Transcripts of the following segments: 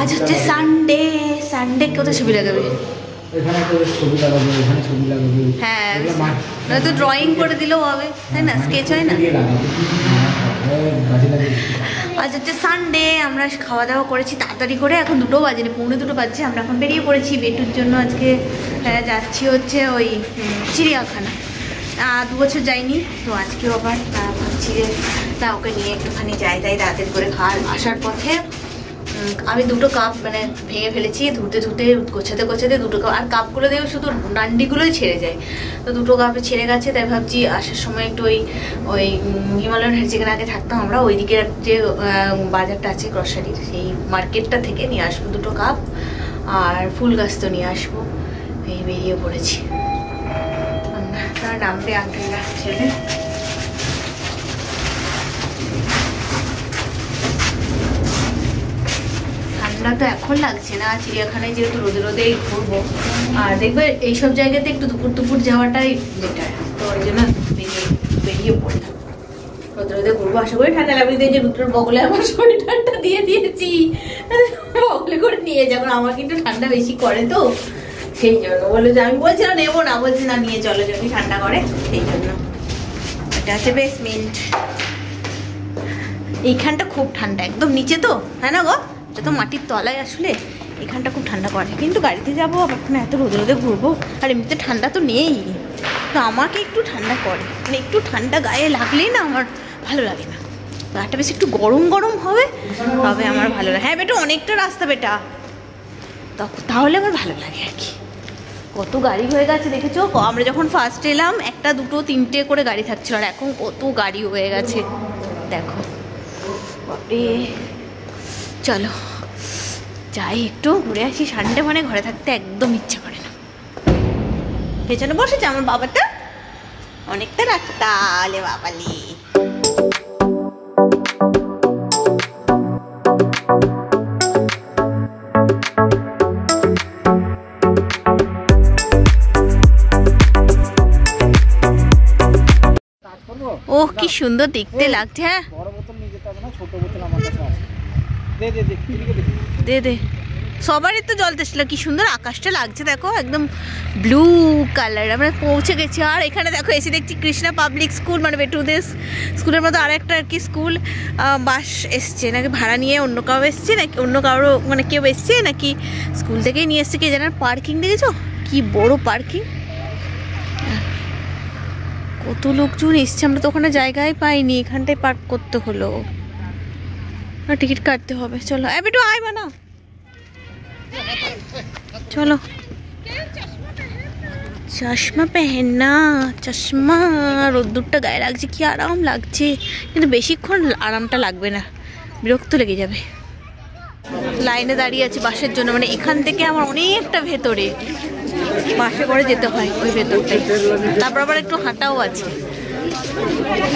আজ হচ্ছে Sunday. Sunday কোথায় ছবি লাগাবে? হ্যাঁ, নয়তো ড্রয়িং করে দিলেও হবে, তাই না? স্কেচ হয় না? আজ হচ্ছে সানডে। আমরা খাওয়া দাওয়া করেছি তাড়াতাড়ি করে, এখন 2টো বাজেনি, 2:45 বাজছে। আমরা এখন বেরিয়ে পড়েছি বেটুর জন্য। আজকে যাচ্ছি হচ্ছে ওই চিড়িয়াখানা। 2 বছর যাইনি তো, আজকেও আবার ভাবছি যে তা ওকে নিয়ে একটুখানি যাই। তাই রাতের করে আসার পথে আমি 2টো কাপ মানে ভেঙে ফেলেছি, ধুতে গোছাতে 2টো কাপ। আর কাপগুলো দিয়ে শুধু ডান্ডিগুলোই ছেড়ে যায়, তো 2টো কাপে ছেড়ে গেছে। তাই ভাবছি আসার সময় একটু ওই হিমালয়ান যেখানে আগে থাকতাম আমরা, ওই দিকের যে বাজারটা আছে গ্রসারির, সেই মার্কেটটা থেকে নিয়ে আসবো 2টো কাপ আর ফুল গাছ তো নিয়ে আসবো। এই বেরিয়ে পড়েছি। তার নামতে আঙ্কেলরা ছেলে ঠান্ডা তো এখন লাগছে না, চিড়িয়াখানায় যেহেতু রোদে রোদেই ঘুরবো। আর দেখবে এইসব জায়গাতে একটু দুপুর যাওয়াটাই বেটার, তো ওই জন্য বেরিয়ে পড়লাম। রোদে রোদে ঘুরবো, আশা করি ঠান্ডা লাগবে। যে দুটোর বগলে আমার সোয়েটারটা দিয়ে দিয়েছি, বগলে করে নিয়ে যাবো। আমার কিন্তু ঠান্ডা বেশি করে তো, সেই জন্য বলে যে আমি বলছিলাম নেবো না, বলছি না নিয়ে চলো যদি ঠান্ডা করে। সেই জন্য এটা হচ্ছে বেসমেন্ট। এইখানটা খুব ঠান্ডা, একদম নিচে তো, তাই না গো? এটা তো মাটির তলায়, আসলে এখানটা খুব ঠান্ডা করে। কিন্তু গাড়িতে যাবো আবার এত রোদে রোদে ঘুরবো, আর এমনিতে ঠান্ডা তো নেই। তো আমাকে একটু ঠান্ডা করে, মানে একটু ঠান্ডা গায়ে লাগলেই না আমার ভালো লাগে না। গাটা বেশি একটু গরম গরম হবে তবে আমার ভালো লাগে। হ্যাঁ বেটা, অনেকটা রাস্তা বেটা, তাহলে আমার ভালো লাগে আর কি। কত গাড়ি হয়ে গেছে দেখেছো? আমরা যখন ফার্স্ট এলাম 1, 2, 3টে করে গাড়ি থাকছিল, আর এখন কত গাড়ি হয়ে গেছে দেখো। বাপরে, চলো যাই একটু ঘুরে আসি। সানডে মানে ঘরে থাকতে একদম ইচ্ছা করে না। পেছনে বসেছে আমার বাবাটা, অনেকটা রাস্তা। আলে বাবালি, ওহ কি সুন্দর দেখতে লাগছে। হ্যাঁ দে দে, সবারই তো জল তেষ্টা। কি সুন্দর আকাশটা লাগছে দেখো, একদম ব্লু কালার। আমরা পৌঁছে গেছি। আর এখানে দেখো এসে দেখছি কৃষ্ণা পাবলিক স্কুল, মানে বেটুদের স্কুলের মতো আর একটা আর কি স্কুল। বাস এসছে নাকি ভাড়া নিয়ে, অন্য কারো এসছে নাকি, অন্য কারো মানে কেউ এসছে নাকি স্কুল থেকেই নিয়ে এসছে কে জানার। পার্কিং দেখেছো কি বড় পার্কিং, কত লোকজন এসছে। আমরা তো ওখানে জায়গায় পাইনি, এখানটায় পার্ক করতে হলো, টিকিট কাটতে হবে। চলো বেটু আয় বানা, চলো। চশমা পেহেনা, চশমা। রোদ্দুরটা গায়ে লাগছে, কি আরাম লাগছে। কিন্তু বেশিক্ষণ আরামটা লাগবে না, বিরক্ত লেগে যাবে। লাইনে দাঁড়িয়ে আছে বাসের জন্য, মানে এখান থেকে আমার অনেকটা ভেতরে বাসে করে যেতে হয় ওই ভেতরটাই। তারপর আবার একটু হাঁটাও আছে,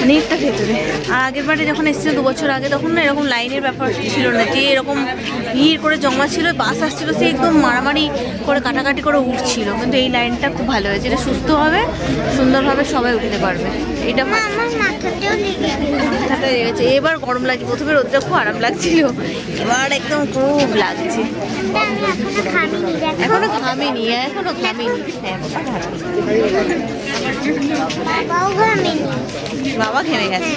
অনেকটা ভেতরে। আর আগের বারে যখন এসেছিল 2 বছর আগে, তখন না এরকম লাইনের ব্যাপার ছিল না, যে এরকম ভিড় করে জমা ছিল। বাস আসছিল, সে একদম মারামারি করে কাটাকাটি করে উঠছিল। কিন্তু এই লাইনটা খুব ভালো হয়েছে, এটা সুস্থ হবে, সুন্দরভাবে সবাই উঠতে পারবে। এটা মাথাটা লেগেছে। এবার গরম লাগছে, প্রথমে রোদটা খুব আরাম লাগছিল, এবার একদম খুব লাগছে। এখনো ঘামিনি, এখনো ঘামিনি। বাবা ঘেমে গেছে।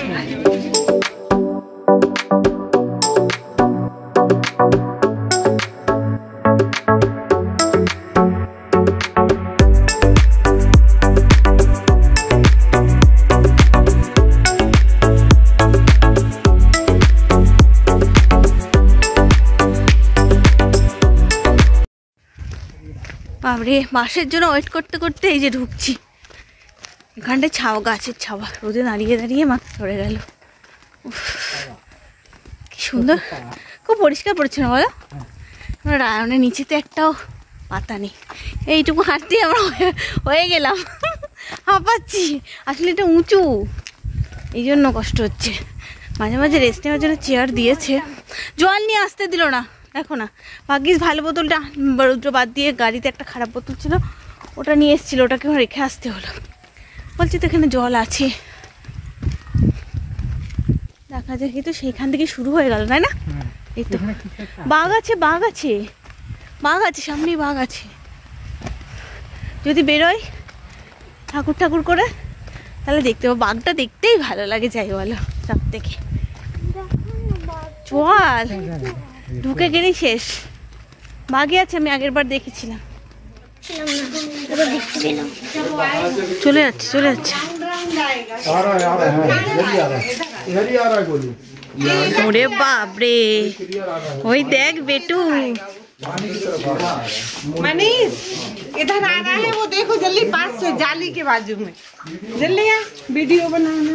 বাবরে, বাসের জন্য ওয়েট করতে করতে এই যে ঢুকছি। এখানটায় ছাওয়া, গাছের ছাওয়া, রোদে দাঁড়িয়ে দাঁড়িয়ে মাথা ধরে গেল। কি সুন্দর, খুব পরিষ্কার পরিচ্ছন্ন বলো। রায়নের নিচে তো একটাও পাতা নেই। এইটুকু হাঁটতেই আমরা হয়ে গেলাম, হাঁপাচ্ছি। আসলে এটা উঁচু, এই জন্য কষ্ট হচ্ছে। মাঝে মাঝে রেস্ট নেওয়ার জন্য চেয়ার দিয়েছে, জল নিয়ে আসতে দিল না। দেখো না, ভাগ্যিস ভালো বোতলটা রৌদ্র বাদ দিয়ে গাড়িতে একটা খারাপ বোতল ছিল, ওটা নিয়ে এসেছিলো, ওটাকে রেখে আসতে হলো। বলছি তো এখানে জল আছে, ঝাঁকাঝাঁকি তো সেইখান থেকে শুরু হয়ে গেল, তাই না? এই তো বাঘ আছে, বাঘ আছে, বাঘ আছে, সামনেই বাঘ আছে। যদি বেরোয় ঠাকুর ঠাকুর করে তাহলে দেখতে পাবো। বাঘটা দেখতেই ভালো লাগে, যাই বলো, সব থেকে। চল, ঢুকে গেলেই শেষ। বাঘই আছে, আমি আগের বার দেখেছিলাম। চলে যাচ্ছে, চলে যাচ্ছে। ওরে বাপরে, ওই দেখ বেটু। मनीष इधर आ रहा है, वो देखो जल्दी पास से, जाली के बाजू में। जल्दी आ, वीडियो बनाना।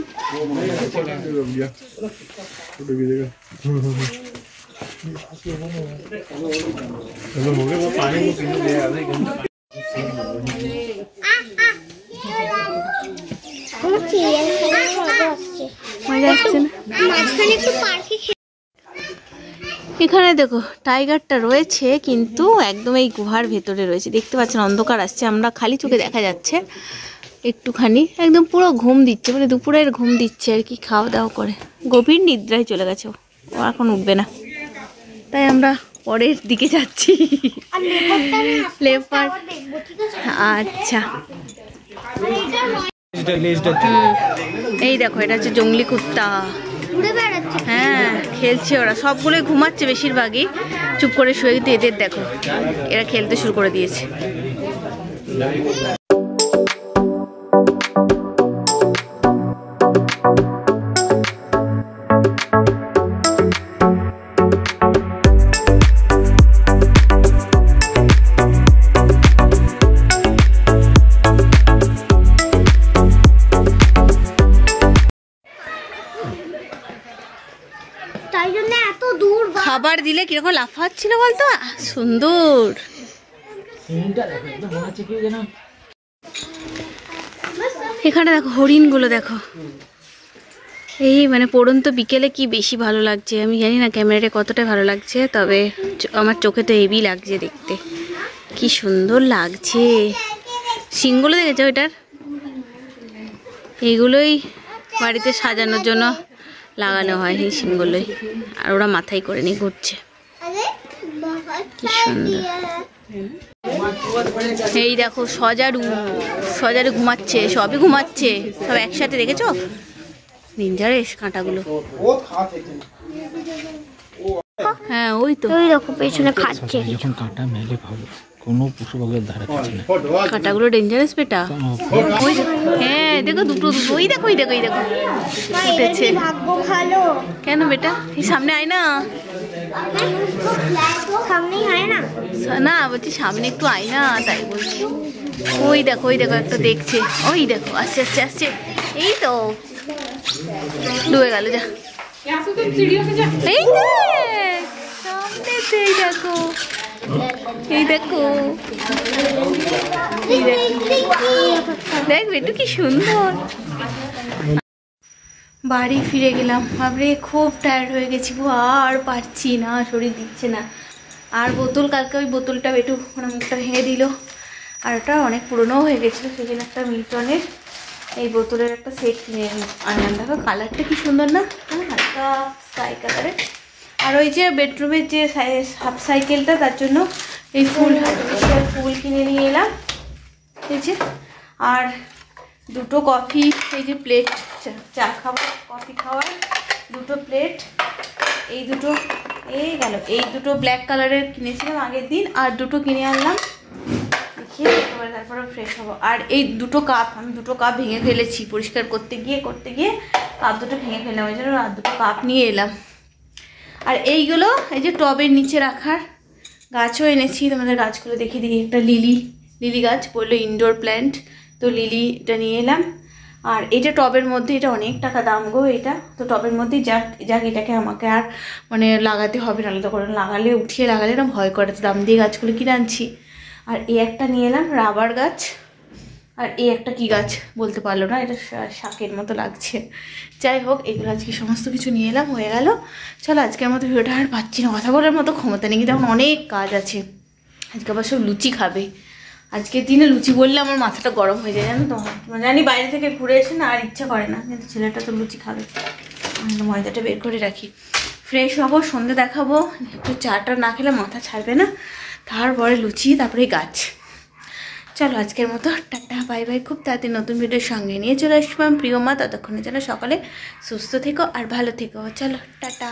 এখানে দেখো টাইগারটা রয়েছে, কিন্তু একদম এই গুহার ভেতরে রয়েছে, দেখতে পাচ্ছেন, অন্ধকার আসছে, আমরা খালি চোখে দেখা যাচ্ছে একটুখানি। একদম পুরো ঘুম দিচ্ছে, মানে দুপুরের ঘুম দিচ্ছে আর কি, খাওয়া দাওয়া করে গভীর নিদ্রায় চলে গেছে। ও এখন উঠবে না, তাই আমরা পরের দিকে যাচ্ছি। লেপার্ড, আচ্ছা। এই দেখো, এটা হচ্ছে জংলি কুত্তা। হ্যাঁ, খেলছে ওরা, সবগুলোই ঘুমাচ্ছে বেশিরভাগই, চুপ করে শুয়ে। কিন্তু এদের দেখো, এরা খেলতে শুরু করে দিয়েছে। খাবার দিলে কিরকম লাফাচ্ছিল বলতো, সুন্দর। এখানে দেখো হরিণগুলো দেখো, এই মানে পড়ন্ত বিকেলে কি বেশি ভালো লাগছে। আমি জানি না ক্যামেরাটা কতটা ভালো লাগছে, তবে আমার চোখে তো হেভি লাগছে দেখতে, কি সুন্দর লাগছে। শিংগুলো দেখেছো এটার? এইগুলোই বাড়িতে সাজানোর জন্য লাগানো হয়, এই শিংগুলোই। আর ওরা মাথায় করে নিয়ে ঘুরছে, কি সুন্দর। এই দেখো সজারু, সজারু ঘুমাচ্ছে, সবই ঘুমাচ্ছে, সব একসাথে, দেখেছো? ডেঞ্জারাস কাঁটাগুলো। হ্যাঁ, ওই তো, ওই দেখো পেছনে খাচ্ছে। যখন কাঁটা মেলে ভালো, কোনো পশু পাখির ধারে কাছে না, কাঁটাগুলো ডেঞ্জারাস বেটা। ওই হ্যাঁ, দেখো দুটো দুটো, ওই দেখো, ওই দেখো, এই দেখো উঠেছে। ভালো কেন বেটা? এই সামনে আয় না, সামনেই আয় না, না বলছি সামনে একটু আয় না, তাই বলছি। ওই দেখো, ওই দেখো একটা দেখছে, ওই দেখো আসছে, আসছে, আসছে। এই তো ডুবে গেল, যা। এই দেখো, এই দেখো, এই দেখো, দেখ বেটু কি সুন্দর। বাড়ি ফিরে গেলাম, বাপরে খুব টায়ার্ড হয়ে গেছি, আর পারছি না, শরীর দিচ্ছে না। আর বোতল, কালকে ওই বোতলটা বেটু মানে মুখটা ভেঙে দিল, আর ওটা অনেক পুরোনোও হয়ে গেছিলো, সেখানে একটা মিল্টনের এই বোতলের একটা সেট কিনে আনলাম। দেখো কালারটা কি সুন্দর না, হালকা স্কাই কালারের। আর ওই যে বেডরুমের যে হাফ সাইকেলটা, তার জন্য এই ফুল ফুল কিনে নিয়ে এলাম, এই যে। আর দুটো কফি, এই যে প্লেট, চা খাওয়ার, কফি খাওয়ার দুটো প্লেট, এই দুটো, এই গেল, এই দুটো ব্ল্যাক কালারের কিনেছিলাম আগের দিন, আর দুটো কিনে আনলাম, দেখিয়ে তারপরে ফ্রেশ হবো। আর এই দুটো কাপ, আমি দুটো কাপ ভেঙে ফেলেছি পরিষ্কার করতে গিয়ে কাপ দুটো ভেঙে ফেললাম, ওই জন্য আর দুটো কাপ নিয়ে এলাম। আর এইগুলো এই যে টবের নিচে রাখার, গাছও এনেছি, তোমাদের গাছগুলো দেখিয়ে দিই। একটা লিলি গাছ, বললো ইনডোর প্ল্যান্ট, তো লিলিটা নিয়ে এলাম। আর এটা টবের মধ্যে, এটা অনেক টাকা দাম গো এটা, তো টবের মধ্যেই যাক এটাকে আমাকে আর মানে লাগাতে হবে না, আলাদা করে উঠিয়ে লাগালে না ভয় করে, তো দাম দিয়ে গাছগুলো কিনে আনছি। আর এই একটা নিয়ে এলাম রাবার গাছ, আর এই একটা কি গাছ বলতে পারলো না, এটা শাকের মতো লাগছে। যাই হোক, এগুলো আজকে সমস্ত কিছু নিয়ে এলাম, হয়ে গেল। চলো আজকের মতো ভিডিওটা আর পাচ্ছি না, কথা বলার মতো ক্ষমতা নেই, কিন্তু এখন অনেক কাজ আছে। আজকে আবার সব লুচি খাবে, আজকের দিনে লুচি বললে আমার মাথাটা গরম হয়ে যায়, জানো তো। জানি বাইরে থেকে ঘুরে এসে না আর ইচ্ছা করে না, কিন্তু ছেলেটা তো লুচি খাবে। ময়দাটা বের করে রাখি, ফ্রেশ হবো, সন্ধে দেখাবো, একটু চাটা না খেলে মাথা ছাড়বে না, তারপরে লুচি, তারপরে গাছ। চলো আজকের মতো টাটা বাই বাই। খুব তাড়াতাড়ি নতুন ভিডিওর সঙ্গে নিয়ে চলে আসলাম প্রিয় মা, ততক্ষণে যেন সকালে সুস্থ থেকো আর ভালো থেকো। চলো টাটা।